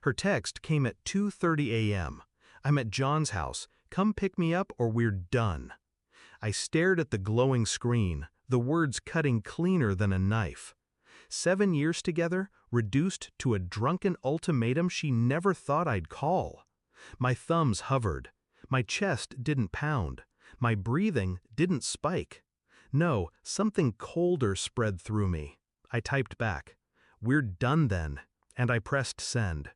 Her text came at 2:30 a.m. "I'm at John's house. Come pick me up or we're done." I stared at the glowing screen, the words cutting cleaner than a knife. 7 years together, reduced to a drunken ultimatum she never thought I'd call. My thumbs hovered. My chest didn't pound. My breathing didn't spike. No, something colder spread through me. I typed back, "We're done then," and I pressed send.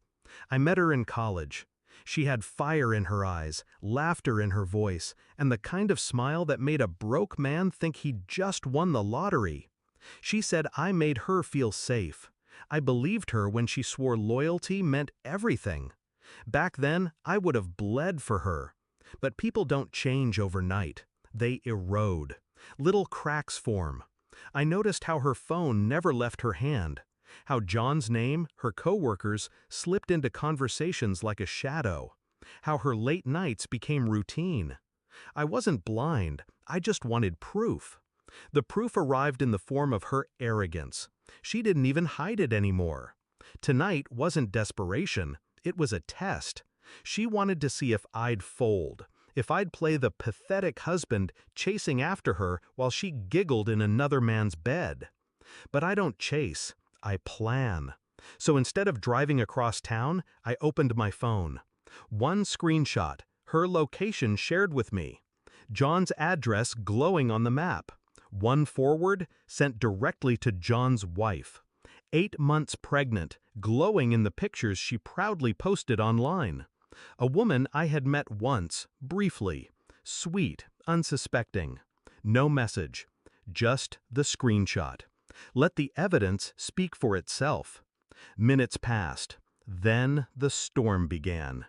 I met her in college. She had fire in her eyes, laughter in her voice, and the kind of smile that made a broke man think he'd just won the lottery. She said I made her feel safe. I believed her when she swore loyalty meant everything. Back then, I would have bled for her. But people don't change overnight. They erode. Little cracks form. I noticed how her phone never left her hand, how John's name, her coworkers, slipped into conversations like a shadow, how her late nights became routine. I wasn't blind, I just wanted proof. The proof arrived in the form of her arrogance. She didn't even hide it anymore. Tonight wasn't desperation, it was a test. She wanted to see if I'd fold, if I'd play the pathetic husband chasing after her while she giggled in another man's bed. But I don't chase, I plan. So instead of driving across town, I opened my phone. One screenshot, her location shared with me. John's address glowing on the map. One forward, sent directly to John's wife. 8 months pregnant, glowing in the pictures she proudly posted online. A woman I had met once, briefly. Sweet, unsuspecting. No message. Just the screenshot. Let the evidence speak for itself. Minutes passed. Then the storm began.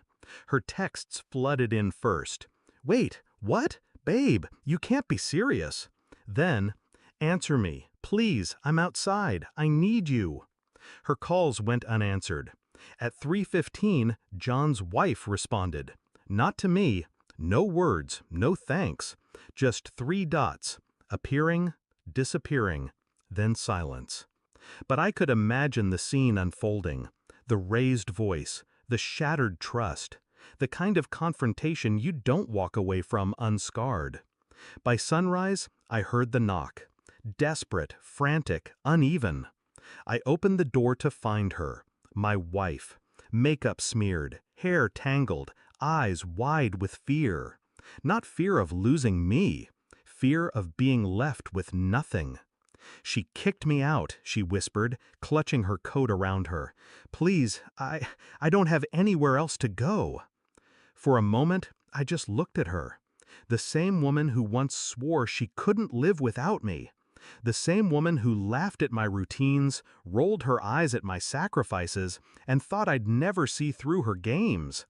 Her texts flooded in first. "Wait, what? Babe, you can't be serious." Then, "Answer me, please, I'm outside, I need you." Her calls went unanswered. At 3:15, John's wife responded. Not to me, no words, no thanks, just 3 dots, appearing, disappearing, then silence. But I could imagine the scene unfolding, the raised voice, the shattered trust, the kind of confrontation you don't walk away from unscarred. By sunrise, I heard the knock. Desperate, frantic, uneven. I opened the door to find her, my wife, makeup smeared, hair tangled, eyes wide with fear. Not fear of losing me, fear of being left with nothing. She kicked me out, she whispered, clutching her coat around her. "Please, I don't have anywhere else to go." For a moment, I just looked at her. The same woman who once swore she couldn't live without me. The same woman who laughed at my routines, rolled her eyes at my sacrifices, and thought I'd never see through her games.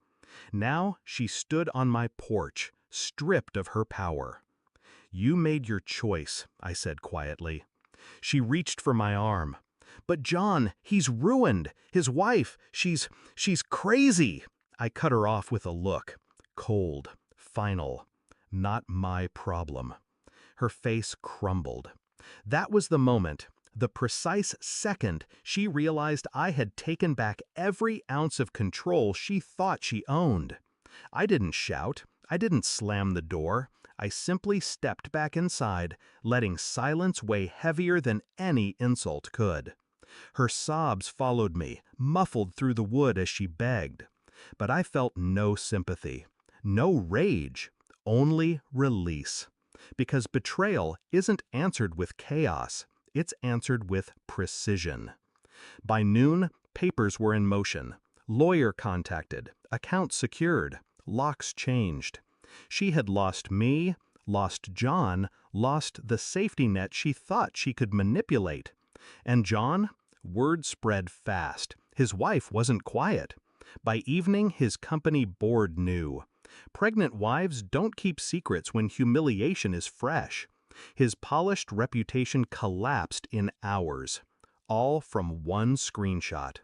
Now she stood on my porch, stripped of her power. "You made your choice," I said quietly. She reached for my arm. "But John, he's ruined. His wife, she's crazy." I cut her off with a look. Cold, final. Not my problem. Her face crumbled. That was the moment, the precise second she realized I had taken back every ounce of control she thought she owned. I didn't shout. I didn't slam the door. I simply stepped back inside, letting silence weigh heavier than any insult could. Her sobs followed me, muffled through the wood as she begged. But I felt no sympathy, no rage, only release. Because betrayal isn't answered with chaos, it's answered with precision. By noon, papers were in motion. Lawyer contacted, account secured, locks changed. She had lost me, lost John, lost the safety net she thought she could manipulate. And John? Word spread fast. His wife wasn't quiet. By evening, his company board knew. Pregnant wives don't keep secrets when humiliation is fresh. His polished reputation collapsed in hours. All from one screenshot.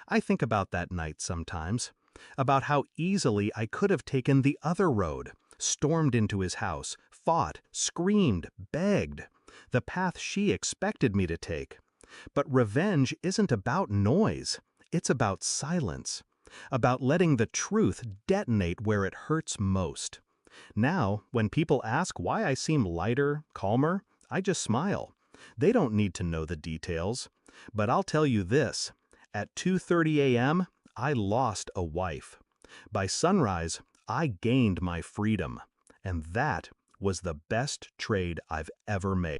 I think about that night sometimes. About how easily I could have taken the other road, stormed into his house, fought, screamed, begged. The path she expected me to take. But revenge isn't about noise. It's about silence. about letting the truth detonate where it hurts most. Now, when people ask why I seem lighter, calmer, I just smile. They don't need to know the details. But I'll tell you this, at 2:30 a.m., I lost a wife. By sunrise, I gained my freedom. And that was the best trade I've ever made.